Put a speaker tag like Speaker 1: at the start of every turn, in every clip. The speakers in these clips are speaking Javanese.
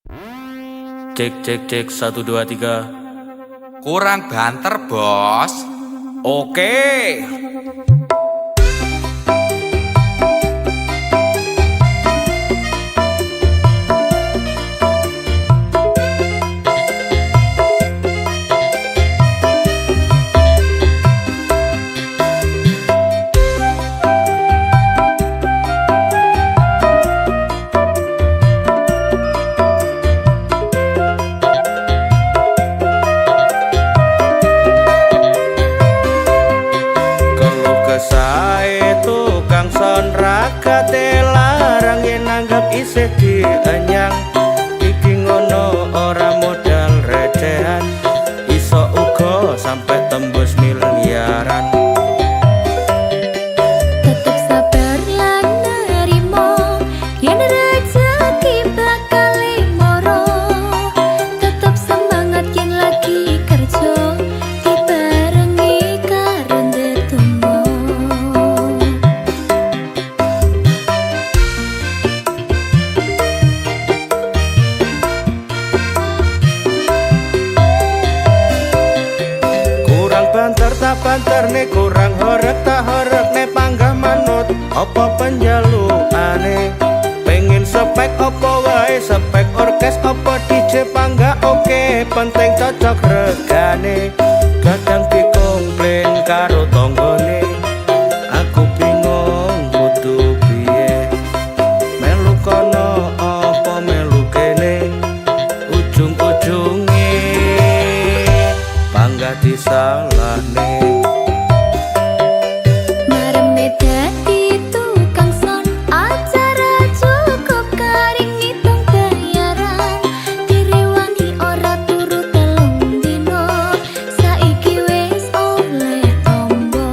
Speaker 1: Cek cek cek 1 2 3.
Speaker 2: Kurang banter, Bos.
Speaker 1: Oke. Rakate larang yen nanggap isih dianyang iki ngono ora modal recehan iso uga sampai tembus miliaran.
Speaker 3: Tetep sabar lan nerimo yen rezeki bakal moro. Tetep semangat yen lagi kerja dibarengi karo ndedonga.
Speaker 1: Banter tak banter nih kurang horek tak horek nih panggah manut apa penjalukane pengen spek apa wae spek orkes apa DJ panggah oke penting cocok regane kadang dikomplain karo tonggone aku bingung kudu piye melu kono apa melu kene ujung-ujunge panggah disalahne.
Speaker 3: Mareme dadi tukang son acara cukup karing ngitung bayaran direwangi ora turu telung dino saiki wis oleh tombo.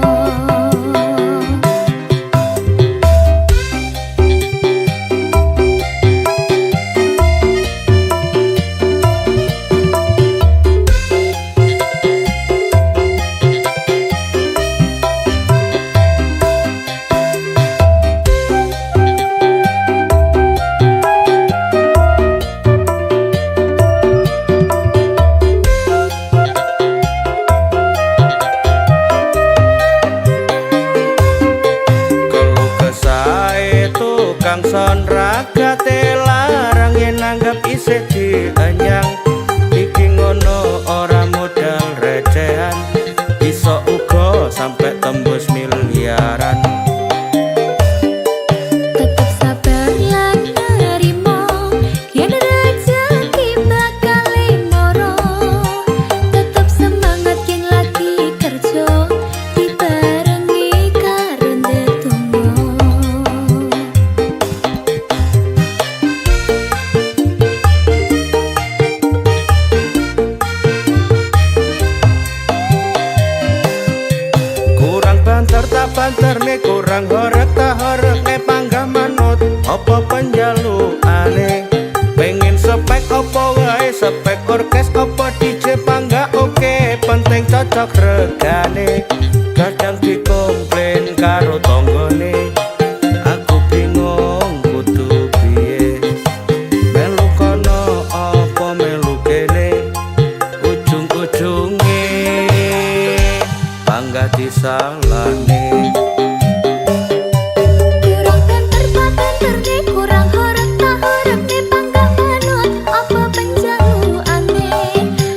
Speaker 1: Tukang son rakate larang yen nanggap isih dianyang iki ngono ora modal recehan iso uga sampai tembus miliaran.
Speaker 3: Tetep sabar lan nerimo yen rezeki bakal moro. Tetep semangat yen lagi kerja dibarengi karo ndedonga.
Speaker 1: Banter tak banter nih kurang horek tak horek nih panggah manut apa penjalukane pengen spek apa wae spek orkes apa DJ panggah oke penting cocok regane kadang dikomplain karo tonggone aku bingung kudu piye melu kono apa melu kene ujung-ujunge panggah disalahne.
Speaker 3: Kurang banter tak banter nih kurang horek tak horek nih panggah manut apa penjalukane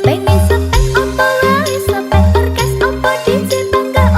Speaker 3: pengen spek apa wae spek orkes apa DJ panggah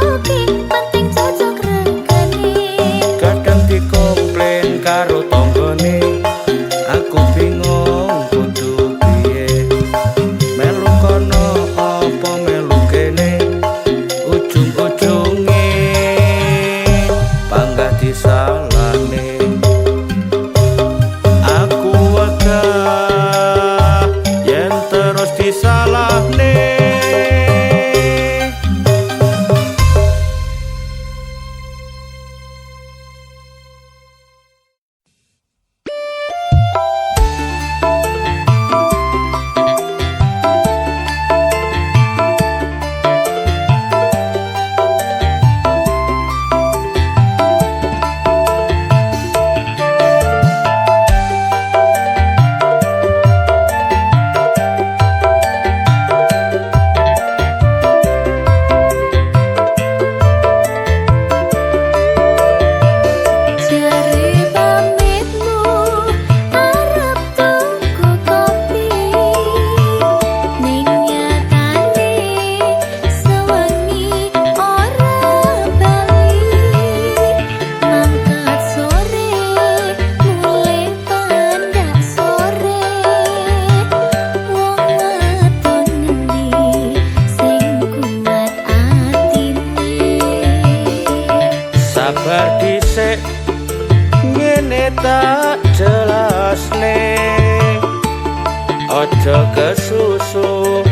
Speaker 1: Ojo kesusu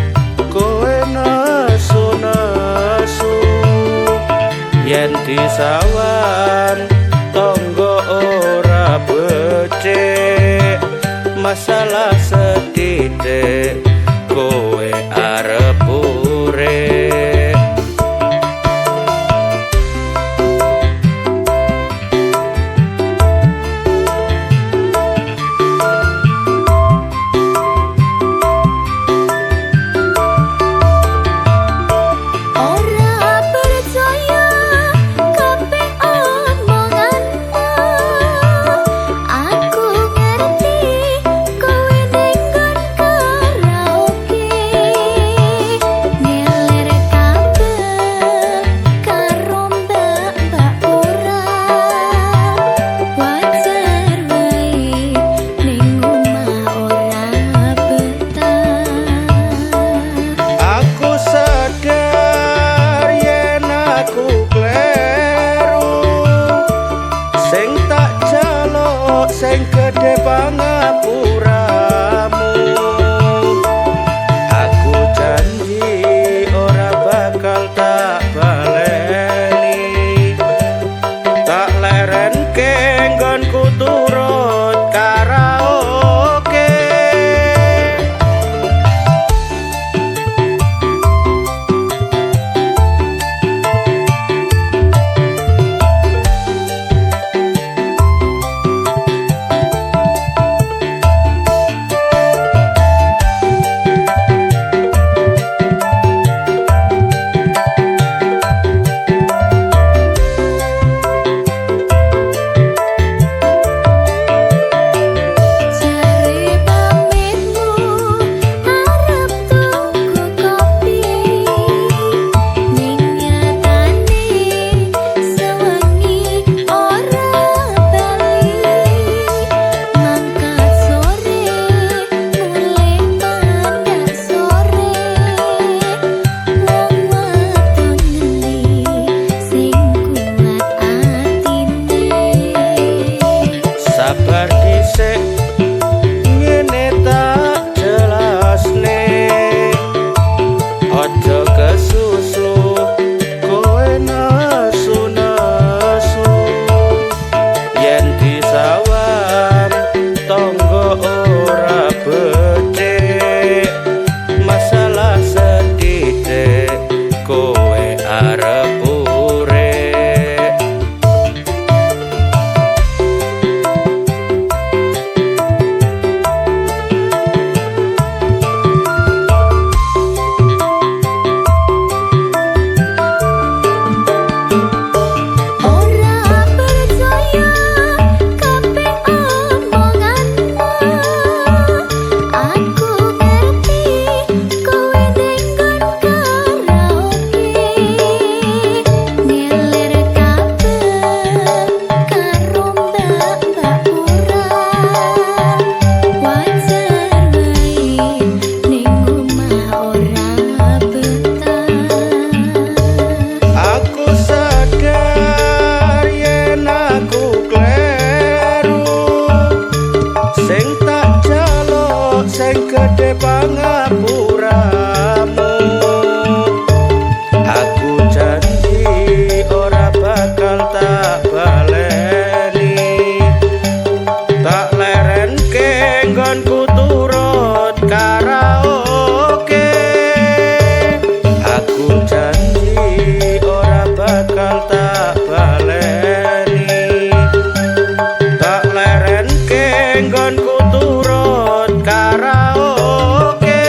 Speaker 1: kowe nesu-nesu yen disawan tonggo ora becik masalah setitik kowe arep urip.
Speaker 3: Ora percaya kabeh omonganmu, aku ngerti kowe nenggon karaoke, ngeler kabeh karo mbak-mbak ora, wajar wae ning omah ora betah.
Speaker 1: Aku sadar yen aku kleru sing tak jaluk sing gedhe pangapuramu. Aku janji ora bakal tak baleni, tak lerenke nggonku turut karaoke.
Speaker 3: Jare pamitmu arep tuku kopi, ning nyatane sewengi ora bali, mangkat sore mulai pandang sore, wong wadon ngendi sing kuat atine.
Speaker 1: Sabar dhisik ngene tak jelasne, ojo kesusu kowe nesu-nesu yen disawan tonggo ora becik masalah setitik kowe arep urip.
Speaker 3: Ora percaya kabeh omonganmu, aku ngerti kowe nenggon karaoke, ngeler kabeh karo mbak-mbak ora, wajar wae ning omah ora betah.
Speaker 1: Aku sadar yen aku kleru sing tak jaluk sing gedhe pangapuramu. Aku janji ora bakal tak baleni, tak lerenke nggonku turut karaoke. Aku janji ora bakal tak baleni, tak lerenke nggonku turut karaoke.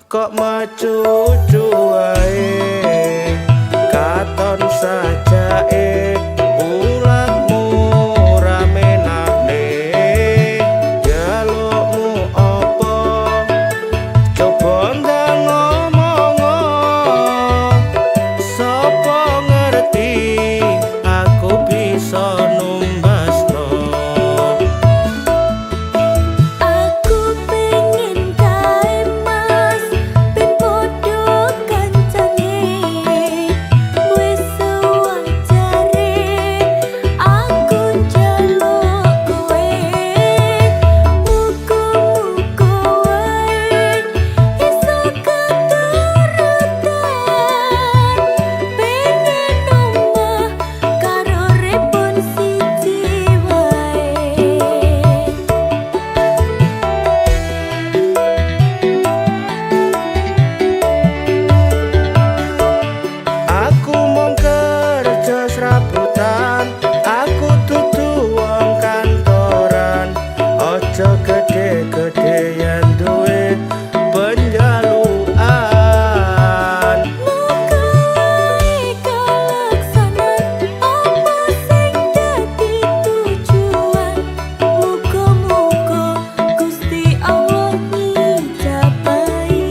Speaker 1: kok macu-cu wae katon sajake ulatmu rame nane jalukmu apa coba ndang ngomong sapa ngerti aku bisa numbasno.
Speaker 3: Aku pengen kae mas ben podo kancane wis wajare aku njaluk kowe muga-muga wae iso keturutan pengen omah karo repon siji wae.
Speaker 1: Aku mung kerja serabutan, aku dudu wong kantoran. Aja gede-gedean duwe penjaluan.
Speaker 3: Muga wae kalaksanan apa sing dadi tujuan. Muga-muga Gusti Allah ngijabahi.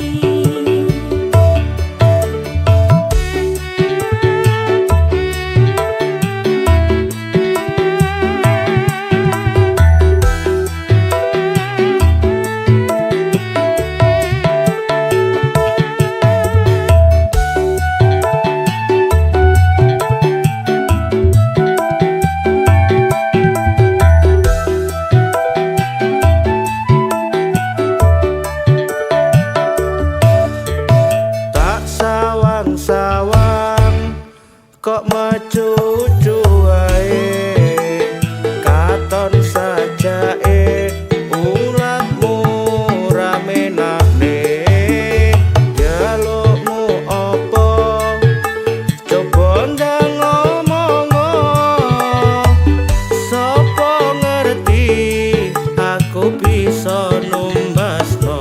Speaker 1: Tak sawang-sawang kok macu-cu wae katon sajake ulatmu rame nane jalukmu apa coba ndang ngomong sapa ngerti aku bisa numbasno.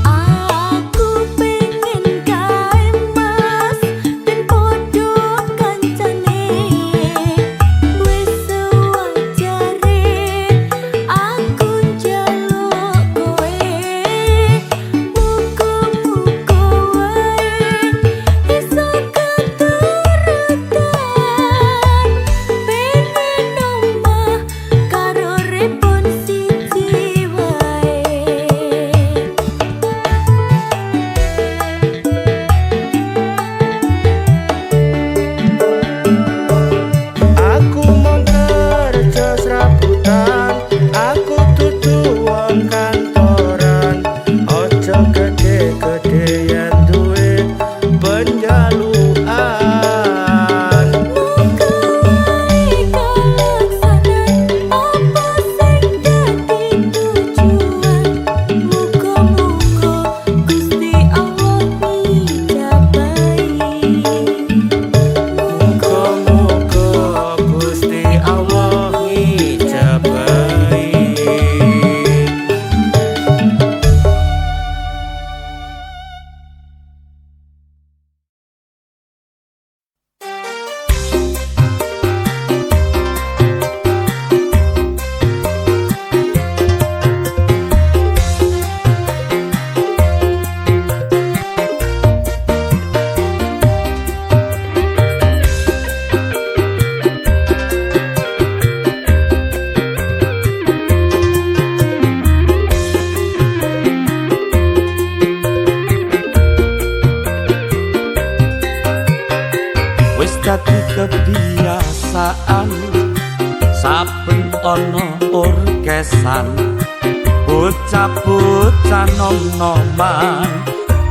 Speaker 3: Aku pengen kae mas ben podo kancane wis wajare aku njaluk kowe muga-muga wae iso keturutan pengen omah karo repon siji wae.
Speaker 1: Aku mung kerja serabutan, aku dudu wong kantoran. Aja gede-gedean duwe penjaluan.
Speaker 3: Muga wae kalaksanan apa sing dadi tujuan. Muga-muga Gusti Allah ngijabahi.
Speaker 1: Muga-muga Gusti Allah ngijabahi.
Speaker 4: Wis dadi kebiasaan saben ana orkesan bocah-bocah nom-noman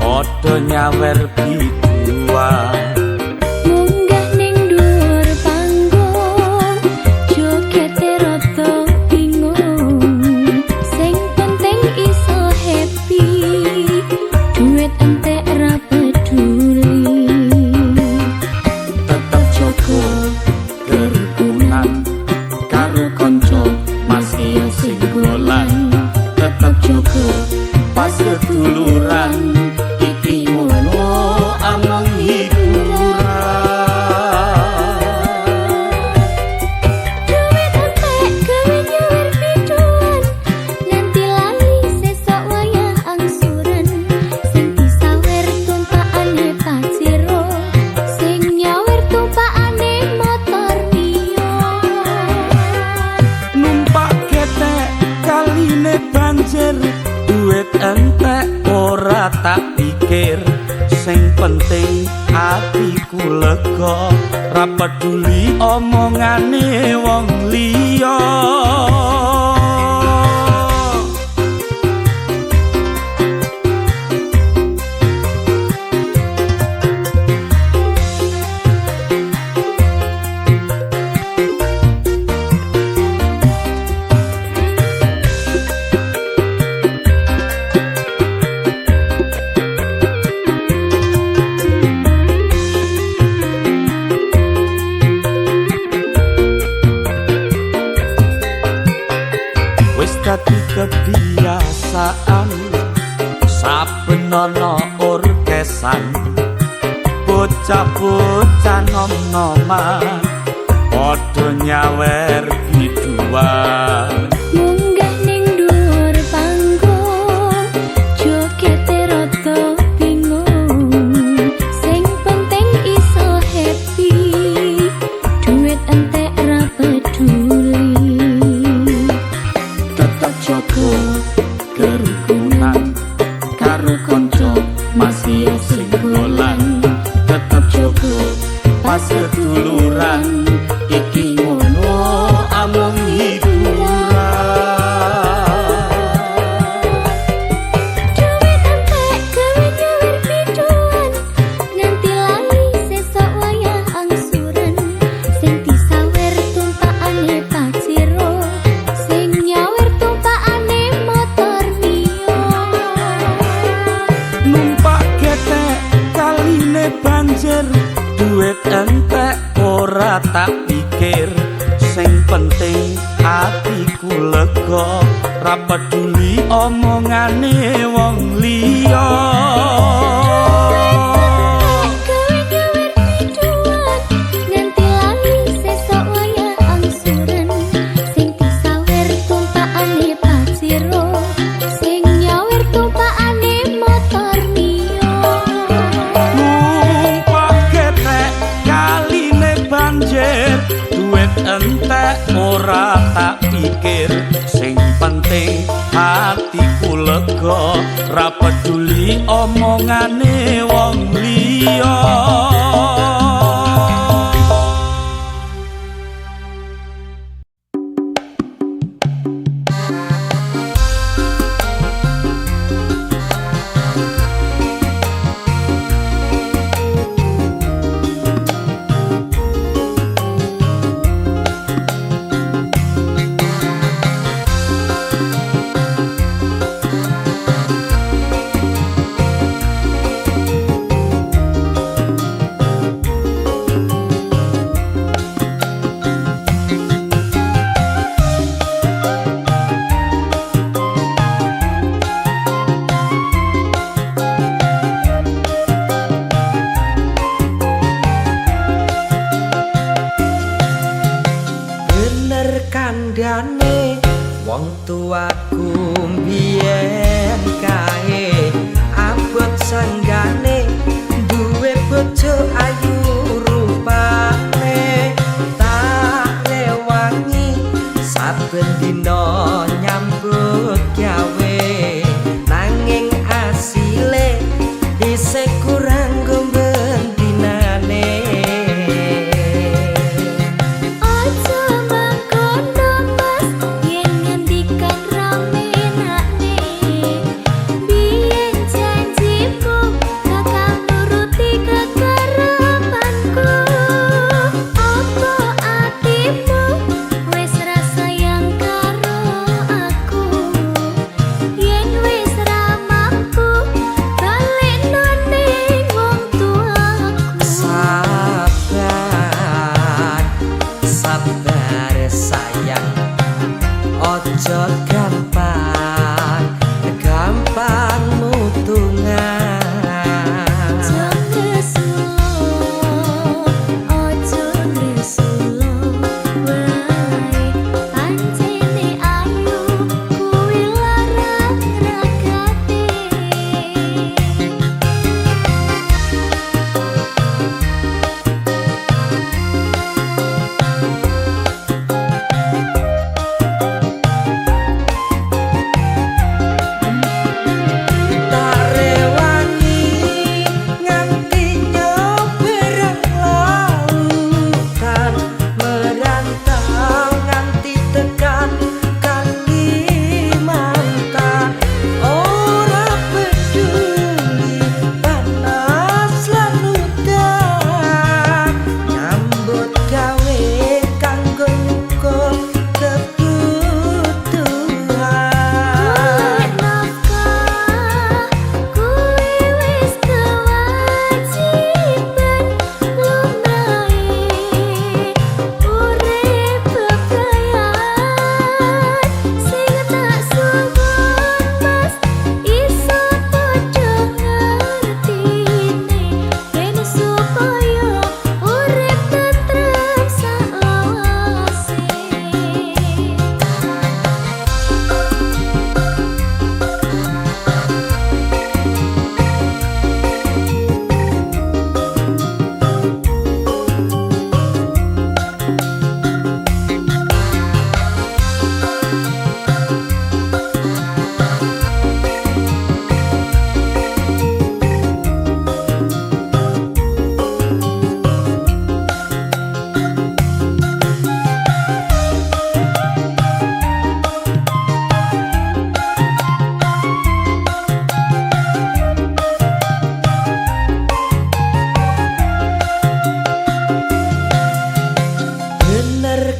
Speaker 4: padha nyawer biduan.
Speaker 3: Munggah ning dhuwur panggung jogete rada bingung sing penting iso happy duit entek ra peduli
Speaker 4: Tetep jaga kerukunan karo kanca masih singgolan. Tetep jaga pas lega ra peduli omongane wong liya dadi kebiasaan saben ana orkesan bocah-bocah nom-noman padha nyawer biduan
Speaker 3: munggah ning dhuwur panggung jogete rada bingung sing penting iso happy duit entek ra peduli
Speaker 4: kerukunan karo kanca masih singgolan tetep jogo pas seduluran iki ngono amung hiburan
Speaker 3: duit entek gawe nyawer biduan nganti lali sesuk wayah angsuran sing disawer tumpakane pasiro sing nyawer tumpakane motor mio
Speaker 4: numpak getek kaline banjir duit entek ora tak pikir sing penting atiku lega ra peduli omongane wong liya
Speaker 3: nganti lali sesuk wayah angsuran sing disawer tumpakane pasiro sing nyawer tumpakane motor mio
Speaker 4: numpak getek kaline banjir duit entek ora tak pikir sing penting hatiku lega ra peduli omongane wong liya
Speaker 1: kandhane wong tuaku mbiyen kae abot sanggane duwe bojo ayu rupane tak rewangi saben dina nyambut gawe nanging asile isih kurang gomben dinane ojo gampang gampang nutungan ojo ngesulo wae pancene ayu kuwi larang ragate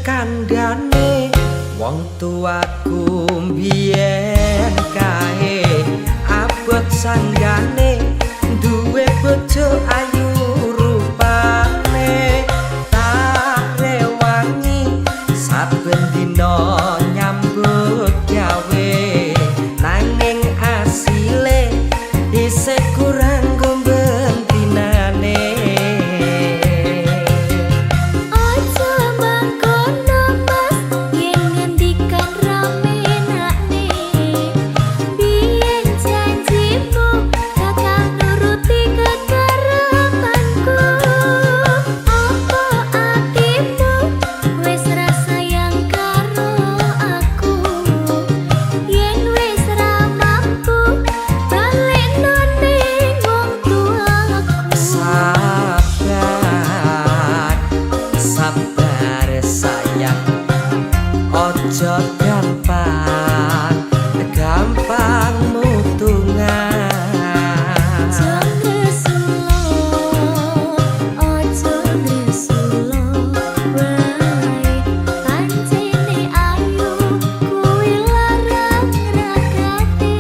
Speaker 5: kandhane wong tuaku mbiyen kae abot sanggane duwe bojo ayu rupane tak rewangi saben dina nyambut gawe nanging asile isih kurang gombentinane
Speaker 3: Ojo mangkono mas yen ngendikan rame nakne biyen janjimu bakal nuruti kekarepanku apa atimu wis ra sayang karo aku yen wis ra mampu balik ning wong tuaku
Speaker 5: sabar sabar sayang ojo gampang gampang mutungan
Speaker 3: Ojo ngesulo wae pancene ayu kuwi larang ragate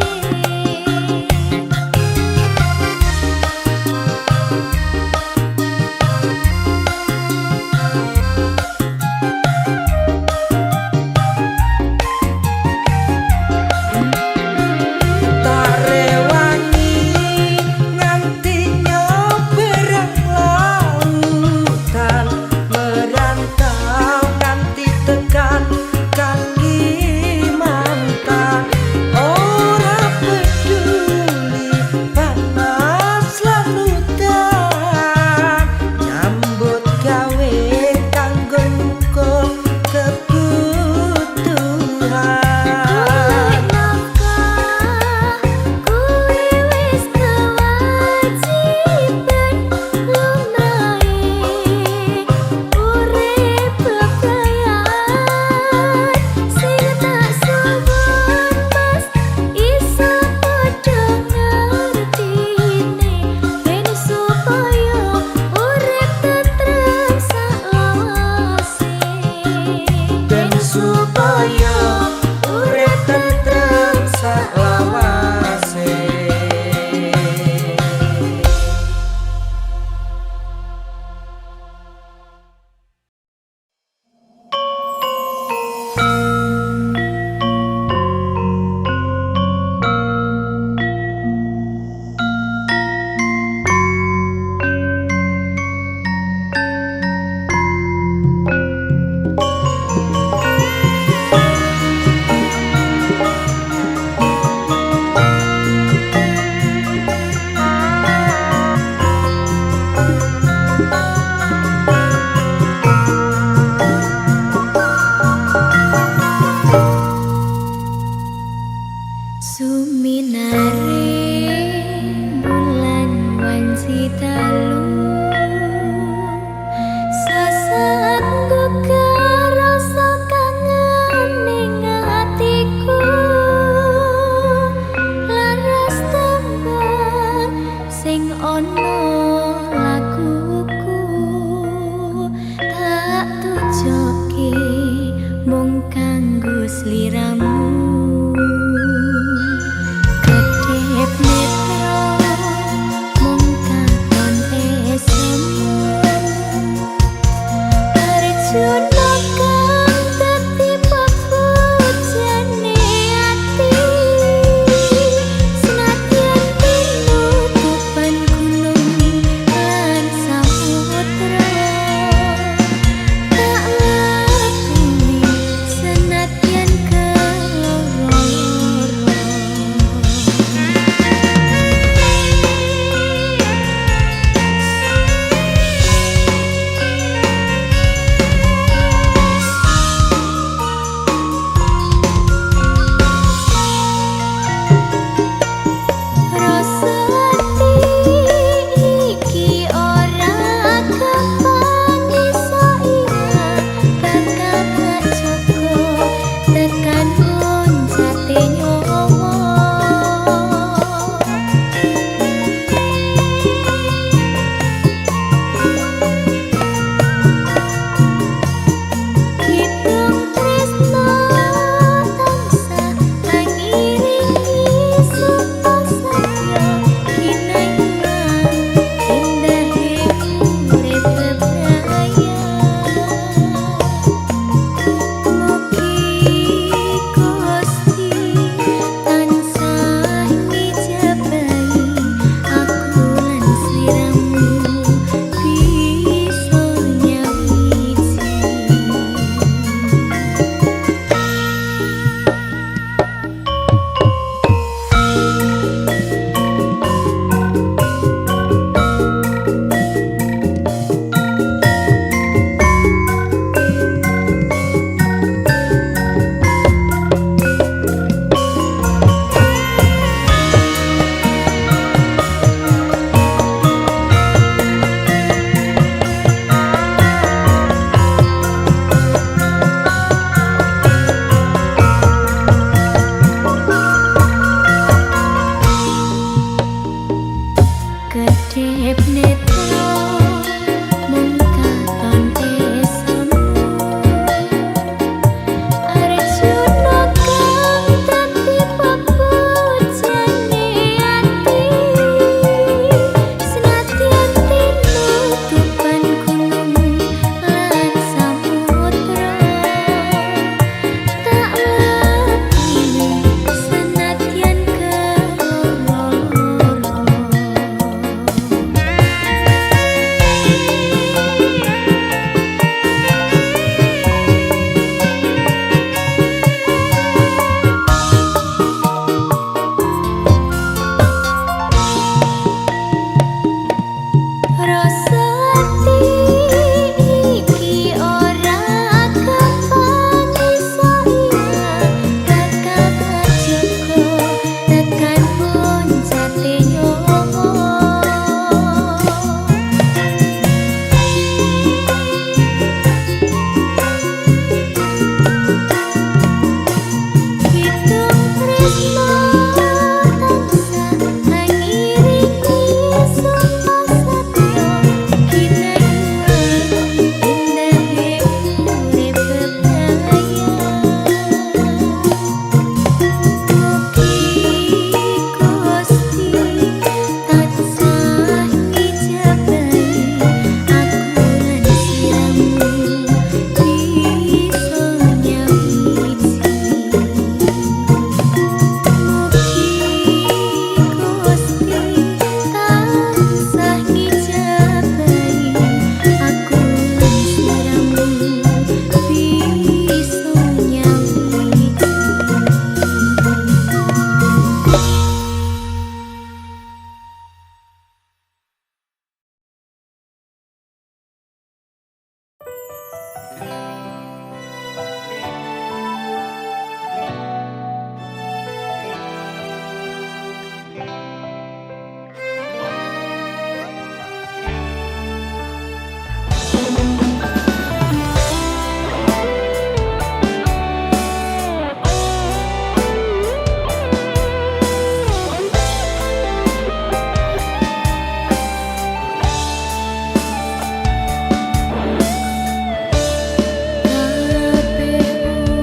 Speaker 3: Kabeh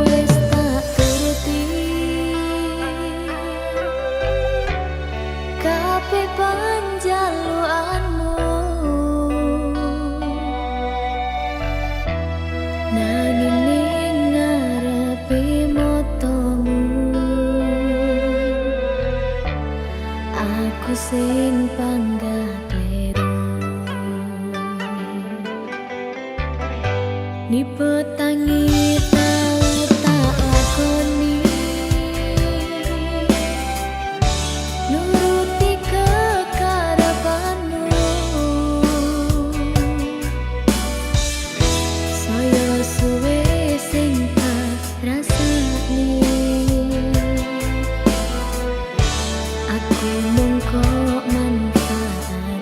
Speaker 3: wis tak turuti, kabeh panjaluanmu, nanging ning ngarepe motomu, aku sing panggah kleru. Nipu tangi tau tak lakoni, nuruti kekarepanmu, saya suwe sing tak rasani, aku mung kok manfaati.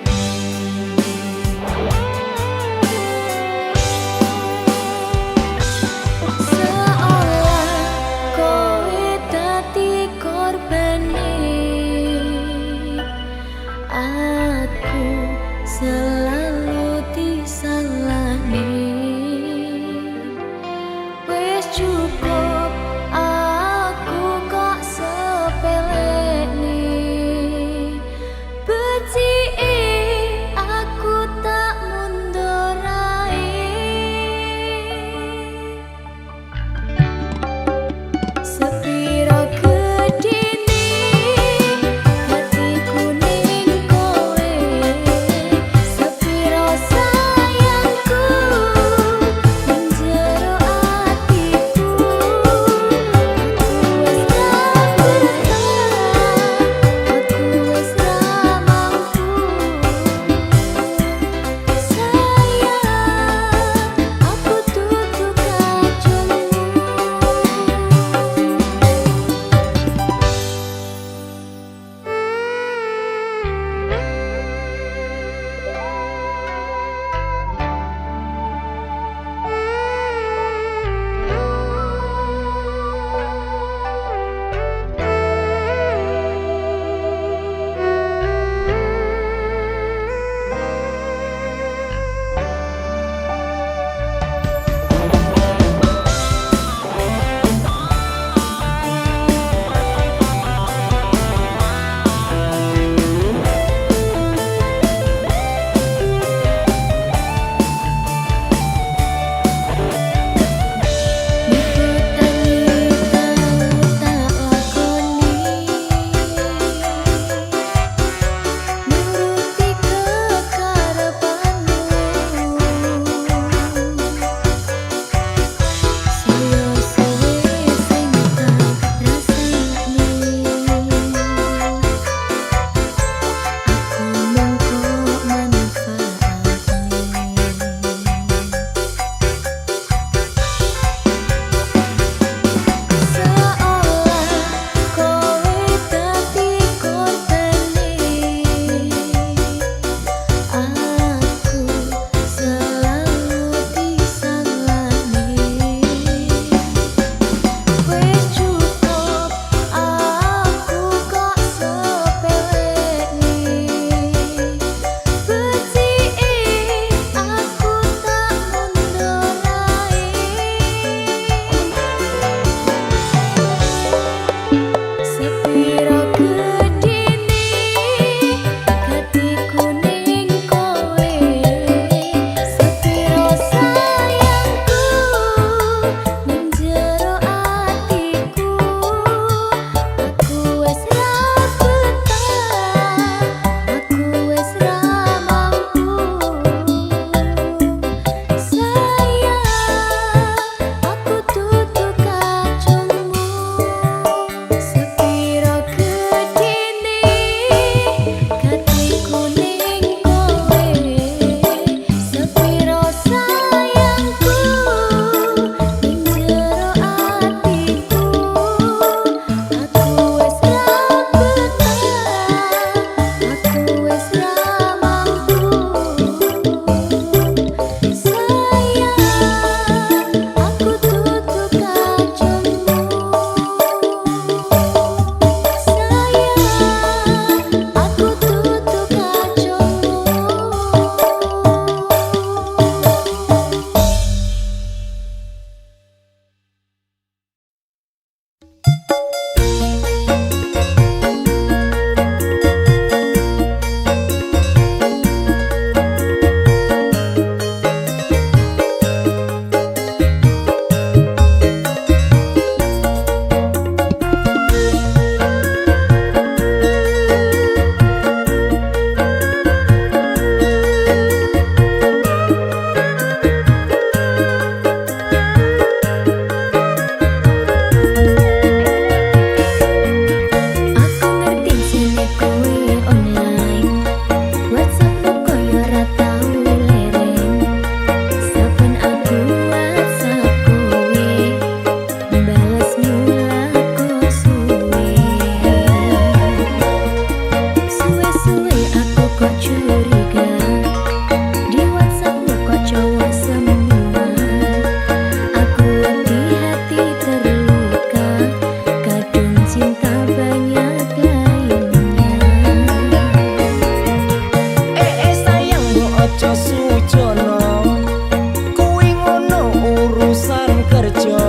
Speaker 5: kerja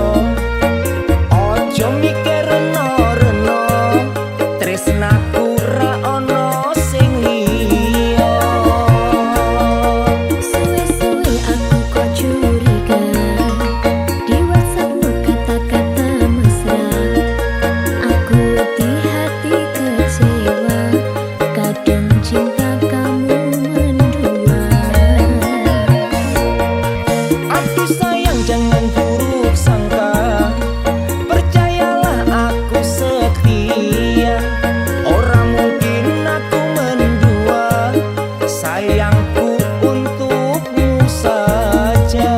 Speaker 5: ojo mikir reno-reno tresnaku ra ono sing liya
Speaker 3: Suwe-suwe aku kok curiga di WhatsAppmu kata-kata mesra. Aku di hati kecewa, kadang cinta kamu mendua.
Speaker 5: Aku sayang jangan buruk sangka, percayalah aku setia. Orang mungkin aku mendua, sayangku untukmu saja.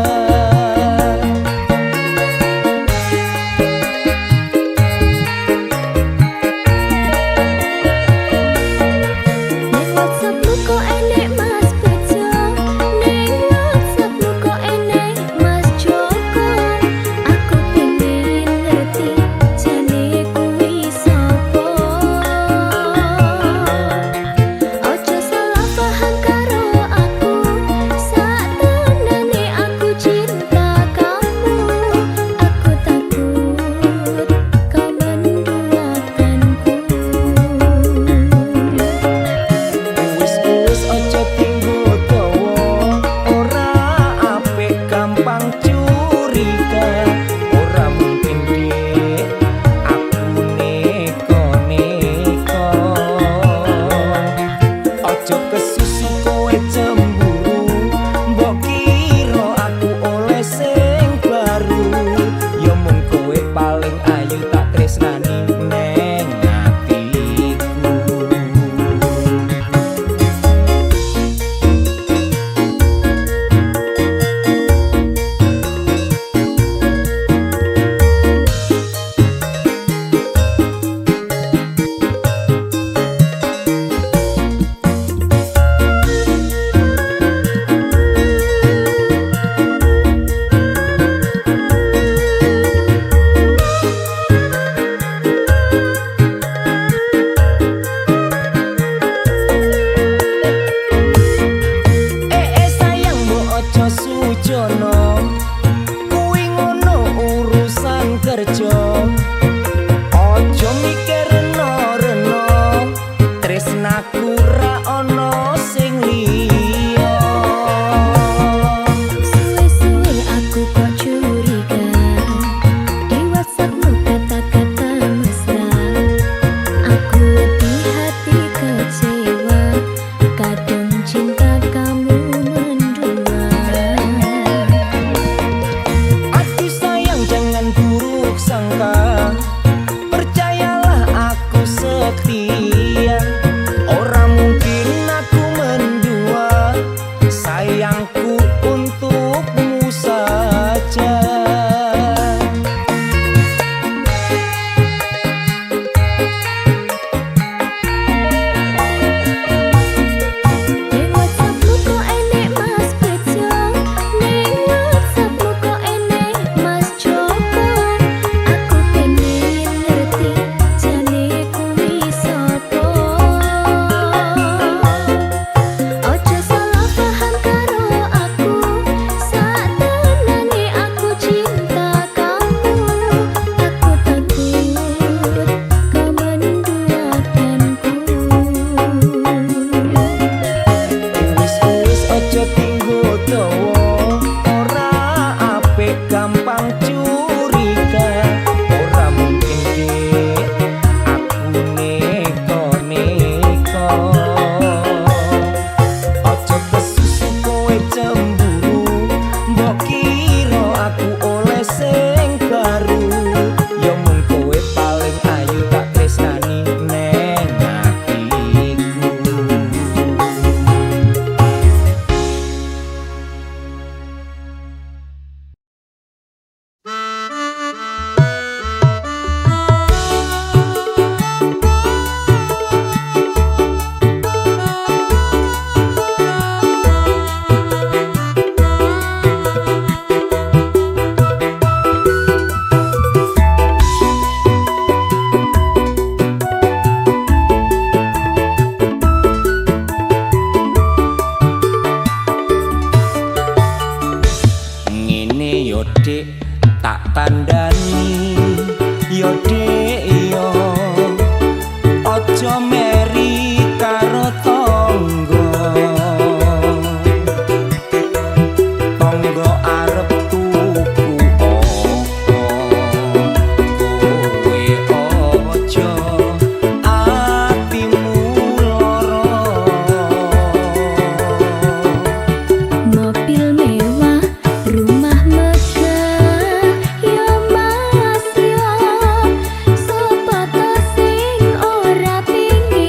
Speaker 3: Ning WhatsAppmu kok enek Mas Bejo, ning WhatsAppmu kok enek Mas Joko. Aku pengen ngerti jane kuwi sapa. Ojo salah paham karo aku, saktenane aku cinta kamu. Aku takut kau menduakanku.
Speaker 5: Wis ojo tinggu dawa, ora apik gampang curiga. Ora mungkin dik, aku neko-neko. Ojo kesusu kowe cemburu, mbok kira aku oleh sing baru. Ya mung kowe paling ayu tak tresnani neng atiku. Sayang mbok ojo sujono, kuwi ngono urusan kerja. Ojo mikir reno-reno tresnaku ra ono sing liya.
Speaker 3: Suwe-suwe aku kok curiga di WhatsAppmu kata-kata mesra. Aku di hati kecewa, kadang cinta kamu mendua.
Speaker 5: Aku sayang jangan buruk sangka, kandhani yo dek yo aja meri karo tangga tangga arep tuku kowe aja atimu lara
Speaker 3: Mobil mewah, rumah megah, yo mas yo. Sopo to sing ora pingin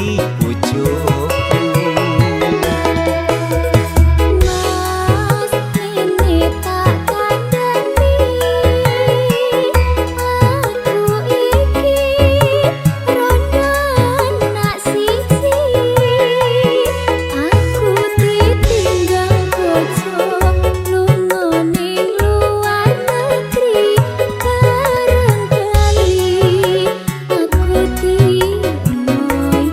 Speaker 5: dadi bojoku.
Speaker 3: Mas ini tak kandani aku iki ronan nak siji aku ditinggal bojo lunga ning luar negeri barangkali aku dimoy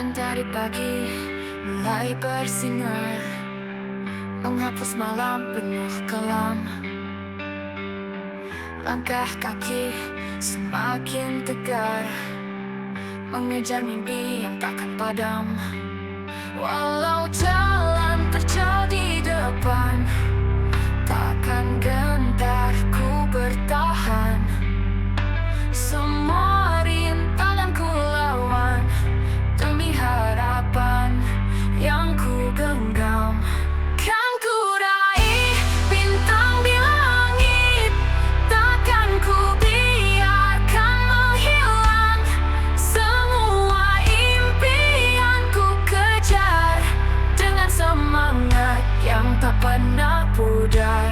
Speaker 3: Mentari pagi mulai bersinar, menghapus malam penuh kelam. Langkah kaki semakin tegar, mengejar mimpi yang takkan padam. Walau jalan terjal di depan, takkan gentar ku bertahan. Semua rintangan ku lawan demi harapan yang ku genggam. Kan ku raih bintang di langit, takkan ku biarkan menghilang. Semua impian ku kejar dengan semangat yang tak pernah pudar.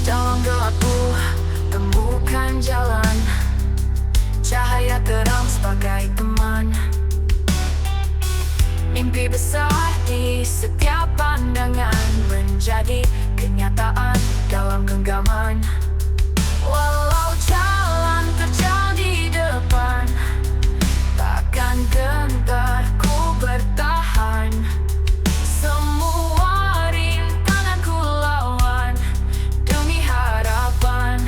Speaker 3: Dalam gelapku temukan jalan, cahaya terang sebagai teman. Mimpi besar di setiap pandangan menjadi kenyataan dalam genggaman. Walau jalan terjal di depan, takkan gentar ku bertahan. Semua rintangan ku lawan demi harapan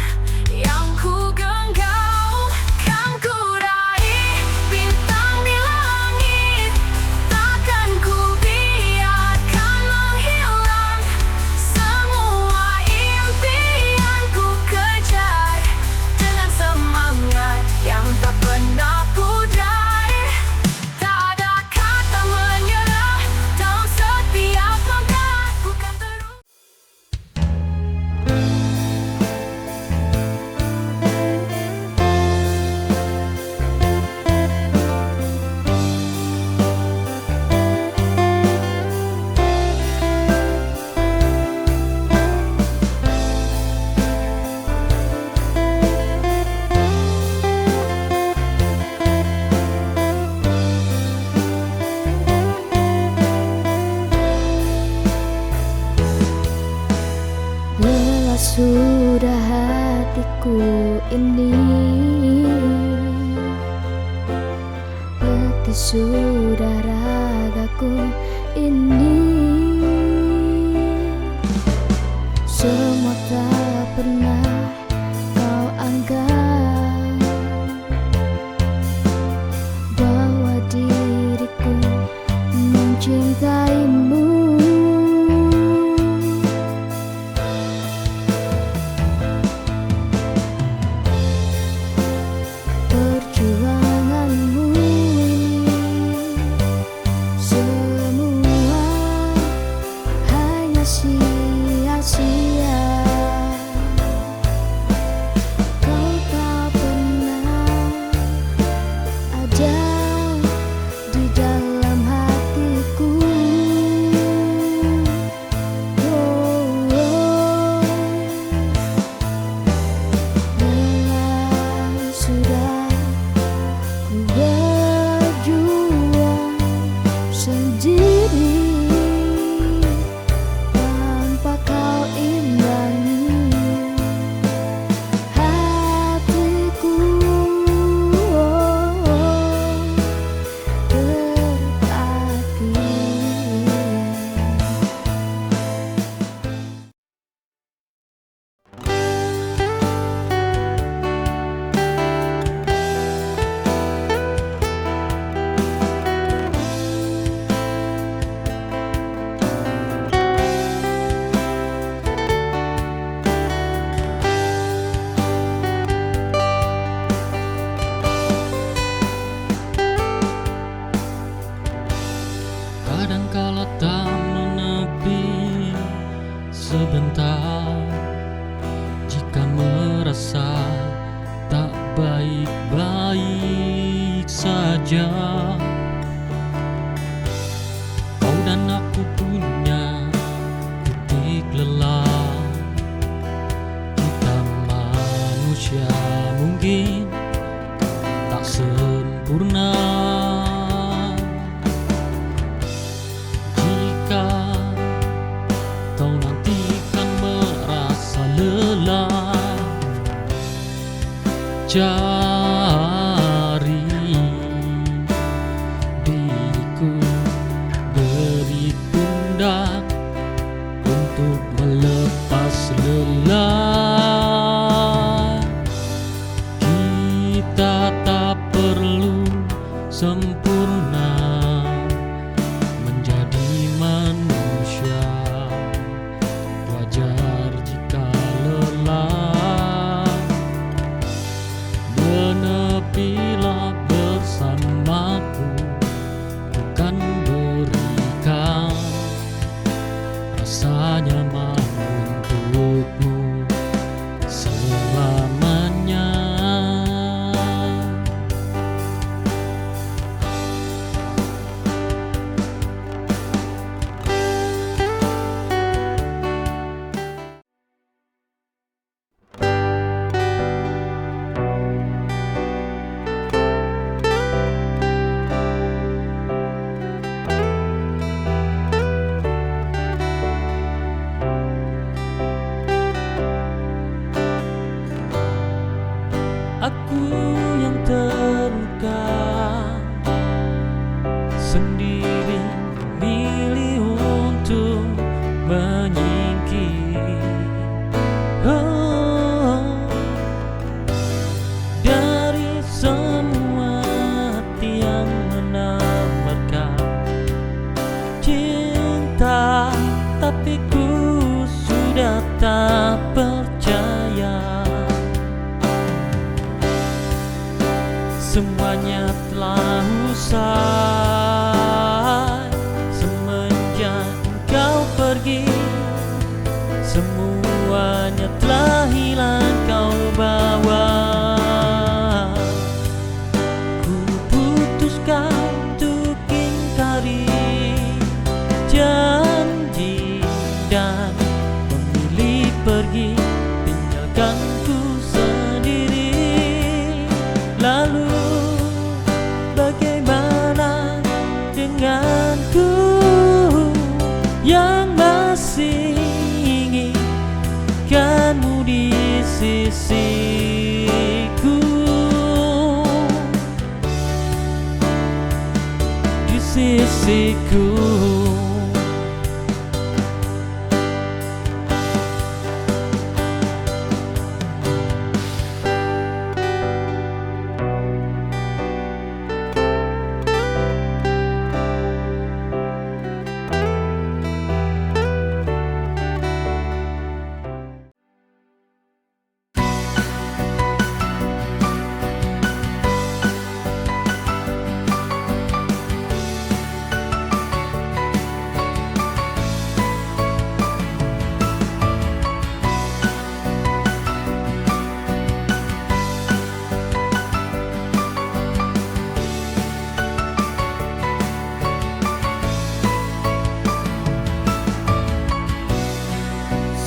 Speaker 3: yang ku genggam. Kan ku raih bintang di langit, takkan ku biarkan menghilang. Semua impian ku kejar dengan semangat yang tak pernah pudar. Tak ada kata menyerah dalam setiap langkah, bukan terus.
Speaker 6: Lelah sudah hatiku ini, letih sudah ragaku ini. Semua tak pernah kau anggap bahwa diriku mencintaimu. Perjuanganmu ini semua hanya sia-sia. Kau tak pernah ada di dalam hatiku. Lelah sudah ku berjuang sendiri tanpa kau imbangi hatiku.
Speaker 7: Kadangkala tak menepi sebentar, jika merasa tak baik-baik saja. Kau dan aku punya titik lelah. Kita manusia mungkin tak sempurna. Jika kau nanti kan merasa lelah, cari Tapi ku sudah tak percaya. Semuanya telah usai semenjak kau pergi. Semuanya telah hilang kau bawa. Ku putuskan untuk ingkari janji dan memilih pergi, tinggalkanku sendiri. Lalu bagaimana denganku yang masih inginkanmu di sisiku, di sisiku.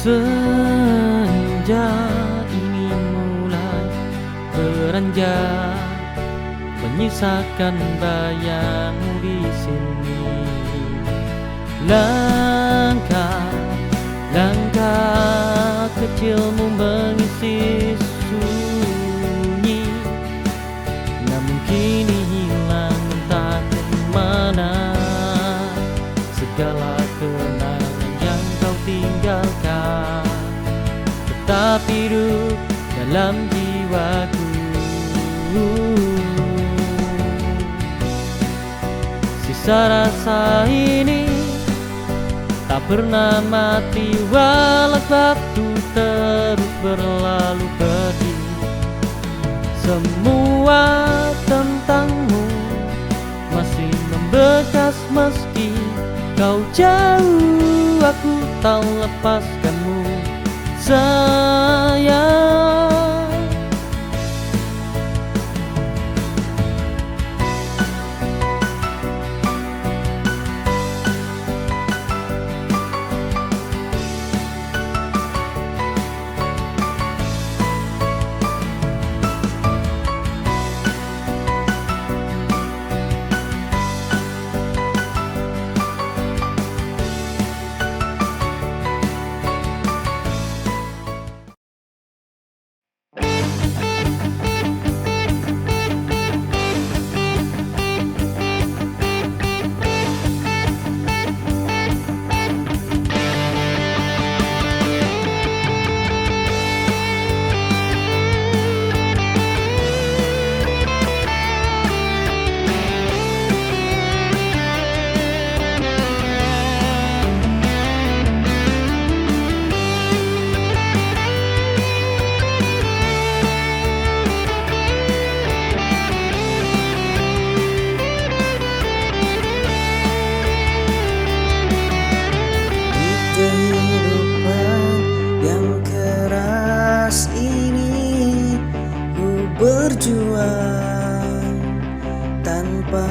Speaker 7: Senja ini mulai beranjak, menyisakan bayangmu di sini. Langkah kecilmu mengisi sunyi, namun kini hilang entah kemana. Segala kenangan yang kau tinggalkan tetap hidup dalam jiwaku. Sisa rasa ini tak pernah mati, walau waktu terus berlalu pergi. Semua tentangmu masih membekas meski kau jauh, aku tak lepaskanmu sayang.
Speaker 5: Kehidupan yang keras ini ku berjuang tanpa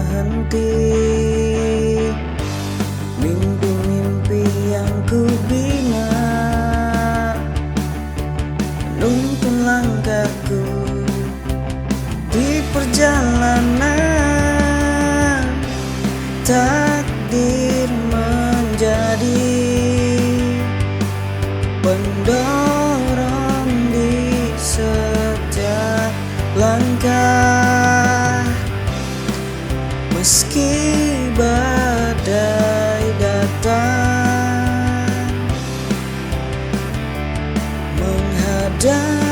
Speaker 5: henti. Mimpi-mimpi yang ku bina menuntun langkahku di perjalanan. Takdir menjadi pendorong di setiap langkah. Meski badai datang menghadang,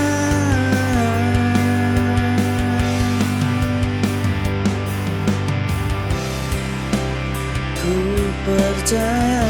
Speaker 5: ku percaya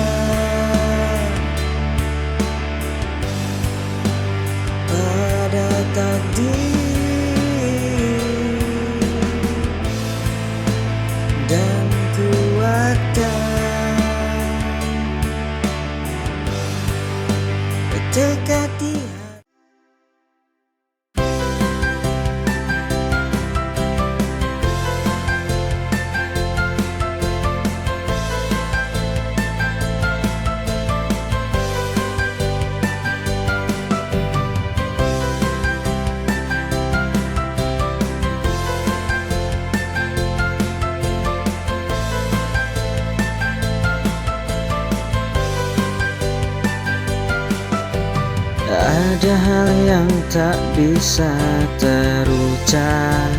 Speaker 5: Ada hal yang tak bisa terucap,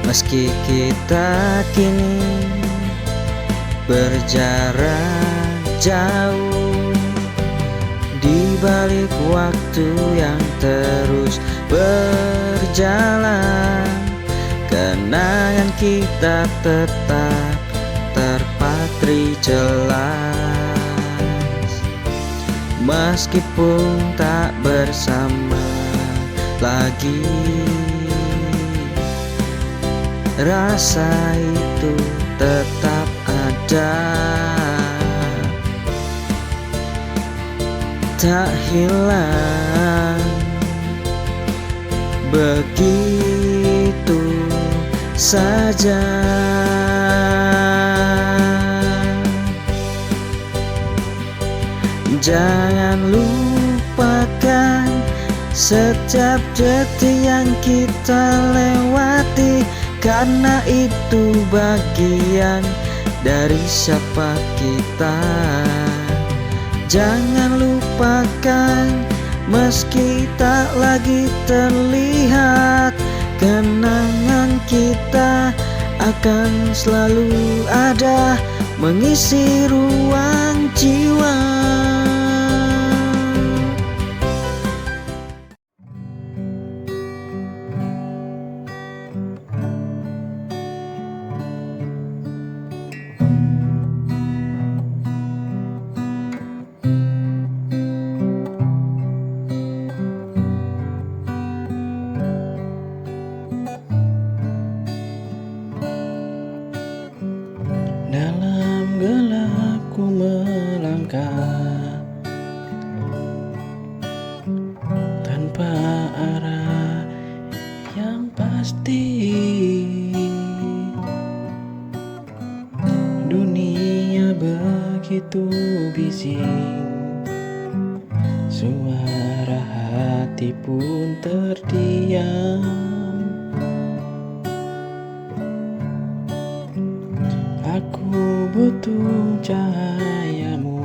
Speaker 5: meski kita kini berjarak jauh. Di balik waktu yang terus berjalan, kenangan kita tetap terpatri jelas. Meskipun tak bersama lagi, rasa itu tetap ada, tak hilang begitu saja. Jangan lupakan setiap detik yang kita lewati, karena itu bagian dari siapa kita. Jangan lupakan, meski tak lagi terlihat, kenangan kita akan selalu ada, mengisi ruang jiwa.
Speaker 7: Dalam gelap ku melangkah tanpa arah yang pasti. Dunia begitu bising, suara hati pun terdiam. Aku butuh cahayamu,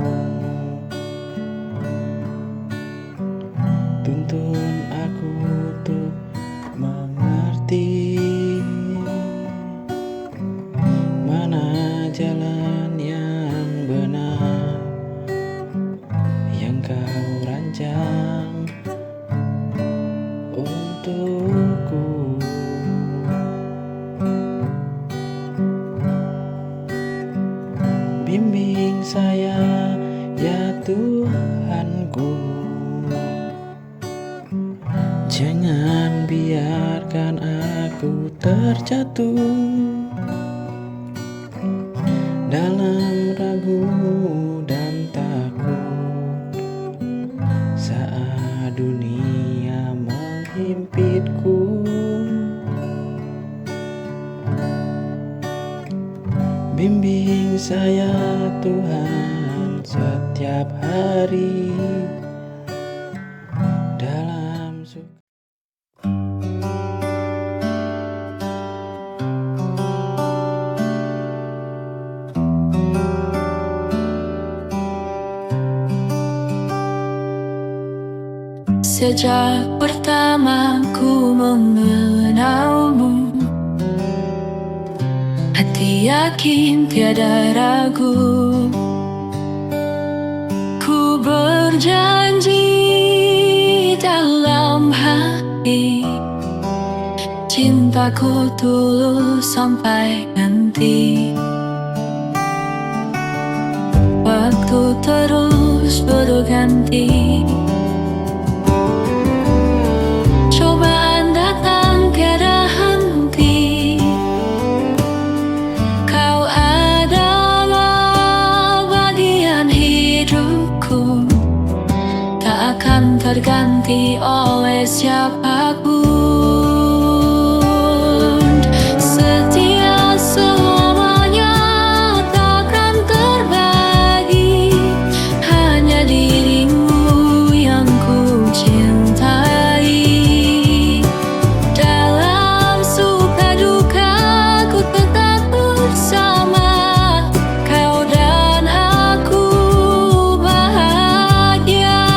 Speaker 7: tuntun aku untuk mengerti mana jalan yang benar yang kau rancang untukku. Bimbing saya ya Tuhanku, jangan biarkan aku terjatuh dalam ragu dan takut saat dunia menghimpitku. Bimbing saya Tuhan setiap hari dalam suka.
Speaker 3: Sejak pertama ku mengenalmu, hati yakin tiada ragu. Ku berjanji dalam hati, cintaku tulus sampai nanti. Waktu terus berganti, cobaan datang tiada henti. Kau adalah bagian hidupku, tak akan terganti oleh siapapun. Setia selamanya takkan terbagi, hanya dirimu yang ku cintai. Dalam suka duka ku tetap bersama, kau dan aku bahagia.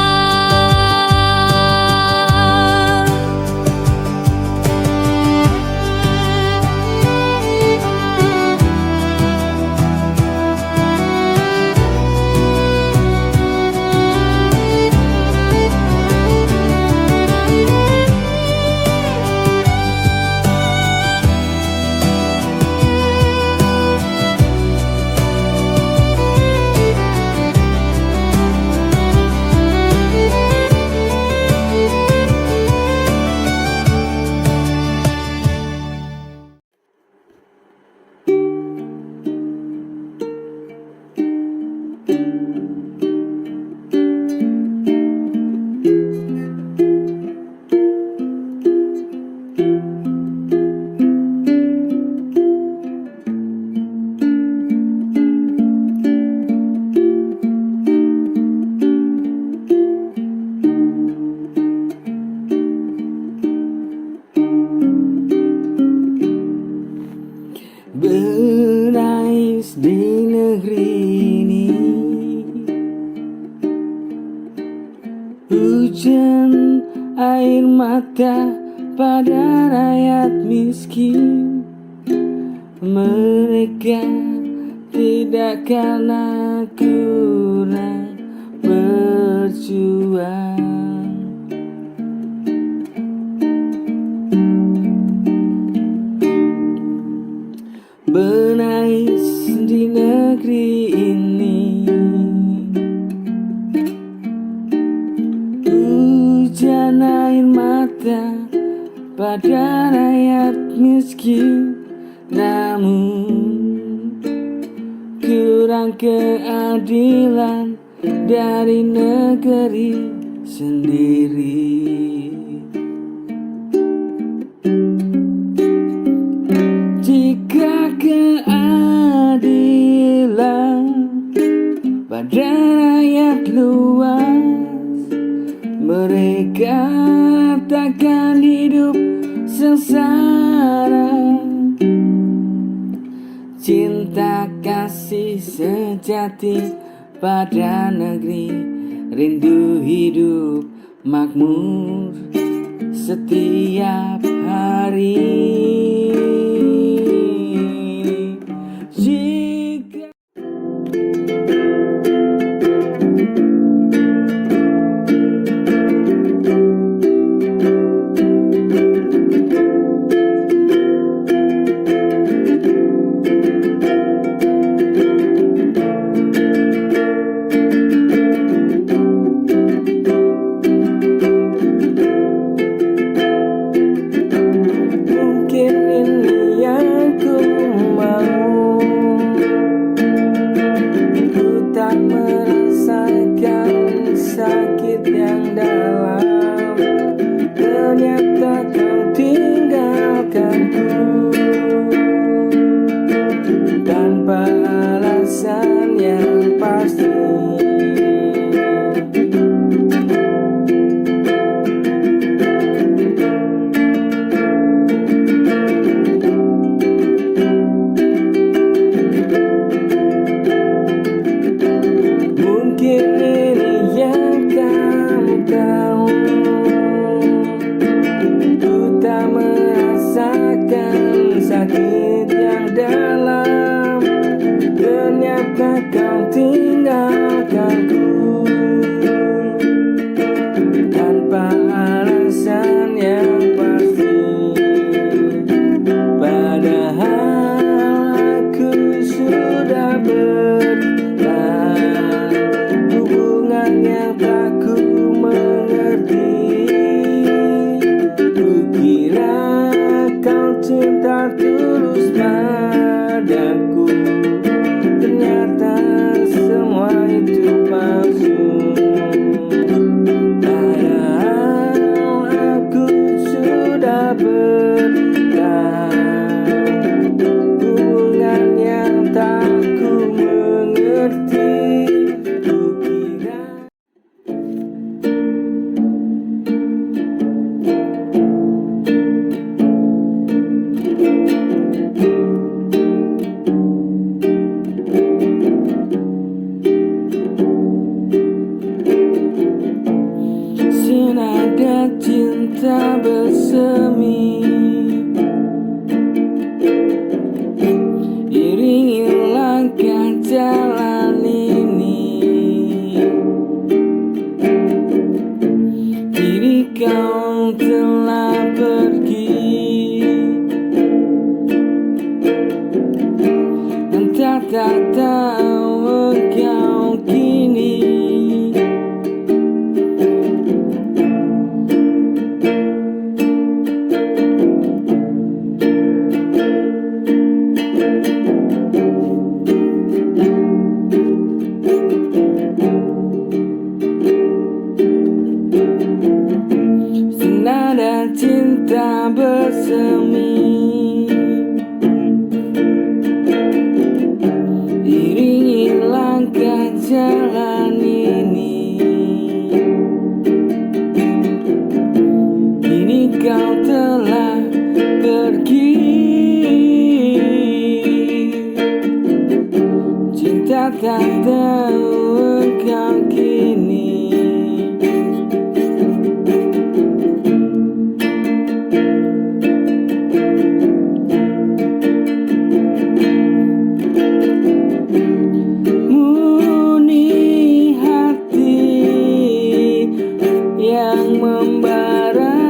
Speaker 5: negeri ini. Hujan air mata pada rakyat miskin. Mereka tidak karena kurang berjuang. Menangis di negeri ini. Hujan air mata pada rakyat miskin, namun kurang keadilan dari negeri sendiri. Jika keadilan pada rakyat luas, mereka takkan hidup sengsara. Cinta kasih sejati pada negeri, rindu hidup makmur setiap hari. Jika mungkin ini yang ku mau, ku tak merasakan sakit yang dalam. Ternyata kau tinggalkanku tanpa alasan yang pasti. Mungkin ini yang kamu tahu, ku tak merasakan sakit yang dalam. Ternyata kau tinggalkanku tanpa alasan yang pasti. Padahal aku sudah bertahan hubungan yang tak ku mengerti. Kukira kau cinta tulus padaku, ternyata semua itu palsu. Padahal aku sudah bertahan hubungan yang tak ku mengerti. Kukira senada cinta bersemi, iringi langkah jalan ini. Kini kau telah pergi, entah tak tahu engkau kini. Senada cinta bersemi, iringi langkah jalan ini. Kini kau telah pergi, cinta tak tahu engkau kini murni hati yang membara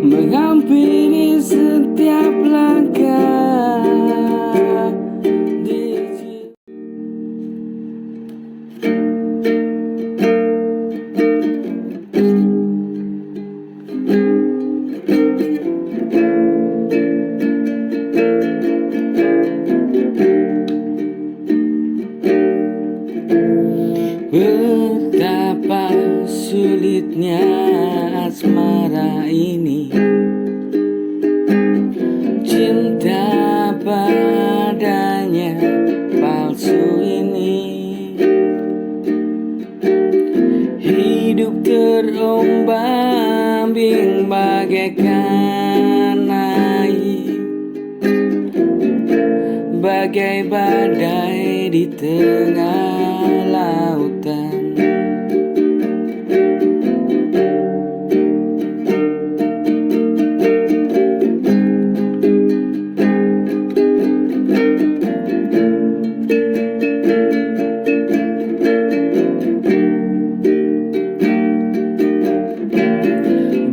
Speaker 5: menghampiri setiap langkah di betapa sulitnya asmara ini, cinta padanya palsu ini, hidup terombang-ambing bagaikan air, bagai badai di tengah lautan.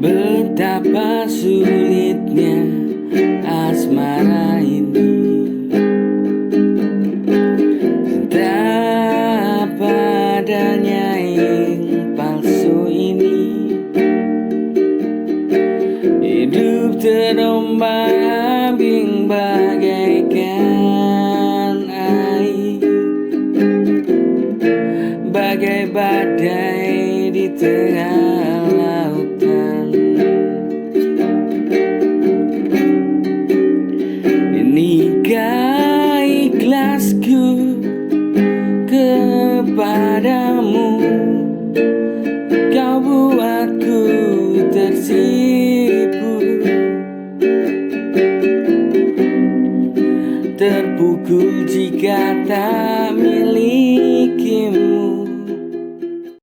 Speaker 5: Betapa sulitnya asmara ini, cinta padanya yang palsu ini, hidup terombang-ambing bagaikan air, bagai badai di tengah